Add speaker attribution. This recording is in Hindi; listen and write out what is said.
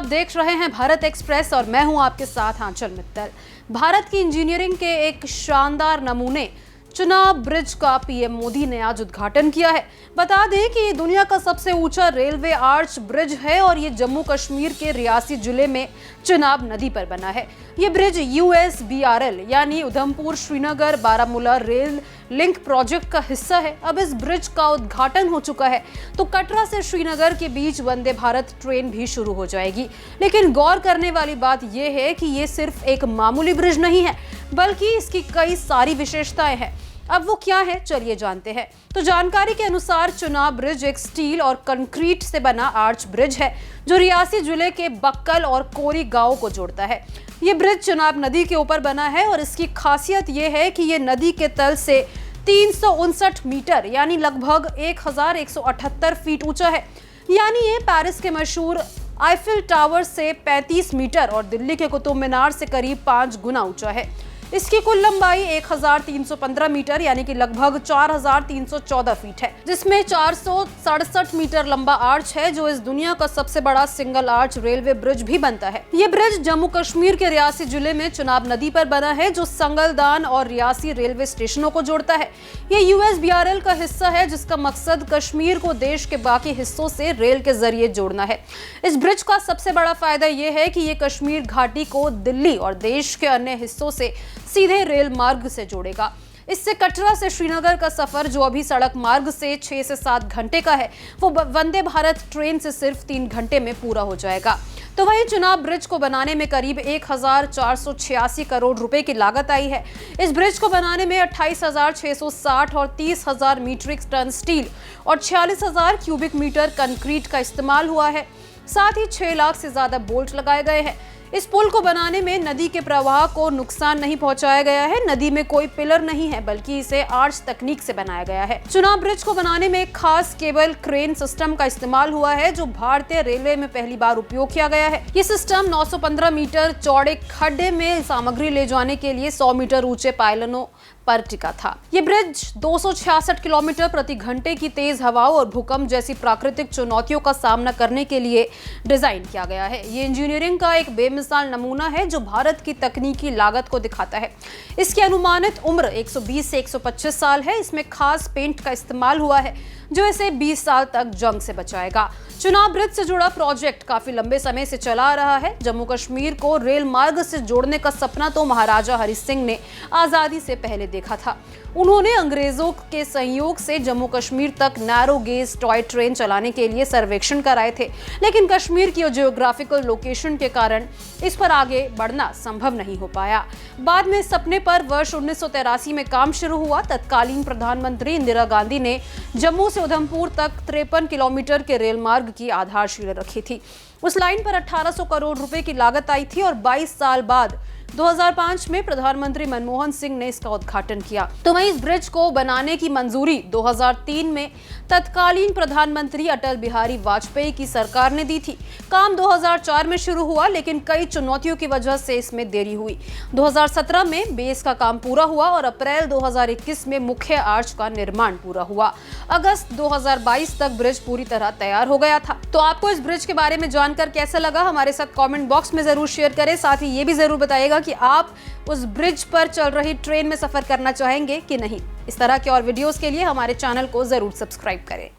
Speaker 1: देख रहे हैं भारत एक्सप्रेस और मैं हूं आपके साथ आंचल मित्तल। भारत की इंजीनियरिंग के एक शानदार नमूने चुनाव ब्रिज का पीएम मोदी ने आज उद्घाटन किया है। बता दें कि ये दुनिया का सबसे ऊंचा रेलवे आर्च ब्रिज है और ये जम्मू कश्मीर के रियासी जिले में चुनाव नदी पर बना है। ये ब्रिज USBRL यानी Udhampur Srinagar Baramulla rail link project का हिस्सा है। अब इस ब्रिज का उद्घाटन हो चुका है तो कटरा से श्रीनगर के बीच वंदे भारत ट्रेन भी शुरू हो जाएगी। लेकिन गौर करने वाली बात यह है कि ये सिर्फ एक मामूली ब्रिज नहीं है, बल्कि इसकी कई सारी विशेषताएं हैं। अब वो क्या है, चलिए जानते हैं। तो जानकारी के अनुसार चुनाव ब्रिज एक स्टील और कंक्रीट से बना आर्च ब्रिज है जो रियासी जिले के बक्कल और कोरी गांव को जोड़ता है। ये ब्रिज चुनाव नदी के ऊपर बना है और इसकी खासियत ये है कि ये नदी के तल से 359 मीटर यानी लगभग 1178 फीट ऊंचा है। यानी ये पेरिस के मशहूर आईफिल टावर से 35 मीटर और दिल्ली के कुतुब मीनार से करीब 5 गुना ऊंचा है। इसकी कुल लंबाई 1315 मीटर यानी कि लगभग 4314 फीट है, जिसमें 467 मीटर लंबा आर्च है जो इस दुनिया का सबसे बड़ा सिंगल आर्च रेलवे ब्रिज भी बनता है। ये ब्रिज जम्मू कश्मीर के रियासी जिले में चुनाव नदी पर बना है जो संगलदान और रियासी रेलवे स्टेशनों को जोड़ता है। ये USBRL का हिस्सा है जिसका मकसद कश्मीर को देश के बाकी हिस्सों से रेल के जरिए जोड़ना है। इस ब्रिज का सबसे बड़ा फायदा ये है कि ये कश्मीर घाटी को दिल्ली और देश के अन्य हिस्सों से सीधे रेल मार्ग से जोड़ेगा। इससे कटरा से श्रीनगर का सफर जो अभी सड़क मार्ग से 6 से 7 घंटे का है वो वंदे भारत ट्रेन से सिर्फ 3 घंटे में पूरा हो जाएगा। तो वहीं चुनाव ब्रिज को बनाने में करीब 1486 करोड़ रुपए की लागत आई है। इस ब्रिज को बनाने में 28,660 और 30,000 मीट्रिक टन स्टील और 46,000 क्यूबिक मीटर कंक्रीट का इस्तेमाल हुआ है। साथ ही 6 लाख से ज्यादा बोल्ट लगाए गए हैं। इस पुल को बनाने में नदी के प्रवाह को नुकसान नहीं पहुंचाया गया है। नदी में कोई पिलर नहीं है बल्कि इसे आर्च तकनीक से बनाया गया है। चुनाव ब्रिज को बनाने में एक खास केबल क्रेन सिस्टम का इस्तेमाल हुआ है जो भारतीय रेलवे में पहली बार उपयोग किया गया है। ये सिस्टम 915 मीटर चौड़े खड्डे में सामग्री ले जाने के लिए 100 मीटर ऊंचे पायलनों पर टिका था। ये ब्रिज 266 किलोमीटर प्रति घंटे की तेज हवाओं और भूकंप जैसी प्राकृतिक चुनौतियों का सामना करने के लिए डिजाइन किया गया है। ये इंजीनियरिंग का एक बेमिसाल नमूना है जो भारत की तकनीकी लागत को दिखाता है। इसकी अनुमानित उम्र 120 से 125 साल है। इसमें खास पेंट का इस्तेमाल हुआ है जो इसे 20 साल तक जंग से बचाएगा। चुनाव ब्रिज से जुड़ा प्रोजेक्ट काफी लंबे समय से चला आ रहा है। जम्मू कश्मीर को रेल मार्ग से जोड़ने का सपना तो महाराजा हरि सिंह ने आजादी से पहले देखा था। उन्होंने अंग्रेजों के सहयोग से जम्मू कश्मीर तक नैरो गेज टॉय ट्रेन चलाने के लिए सर्वेक्षण कराए थे, लेकिन कश्मीर की जियोग्राफिकल लोकेशन के कारण इस पर आगे बढ़ना संभव नहीं हो पाया। बाद में इस सपने पर वर्ष 1983 में काम शुरू हुआ। तत्कालीन प्रधानमंत्री इंदिरा गांधी ने जम्मू से उधमपुर तक 53 किलोमीटर के रेल मार्ग की आधारशिला रखी थी। उस लाइन पर 1800 करोड़ रुपए की लागत आई थी और 22 साल बाद 2005 में प्रधानमंत्री मनमोहन सिंह ने इसका उद्घाटन किया। तो वहीं इस ब्रिज को बनाने की मंजूरी 2003 में तत्कालीन प्रधानमंत्री अटल बिहारी वाजपेयी की सरकार ने दी थी। काम 2004 में शुरू हुआ लेकिन कई चुनौतियों की वजह से इसमें देरी हुई। 2017 में बेस का काम पूरा हुआ और अप्रैल 2021 में मुख्य आर्च का निर्माण पूरा हुआ। अगस्त 2022 तक ब्रिज पूरी तरह तैयार हो गया था। तो आपको इस ब्रिज के बारे में जानकर कैसा लगा, हमारे साथ कमेंट बॉक्स में जरूर शेयर करें। साथ ही ये भी जरूर बताइएगा कि आप उस ब्रिज पर चल रही ट्रेन में सफर करना चाहेंगे कि नहीं। इस तरह के और वीडियोस के लिए हमारे चैनल को जरूर सब्सक्राइब करें।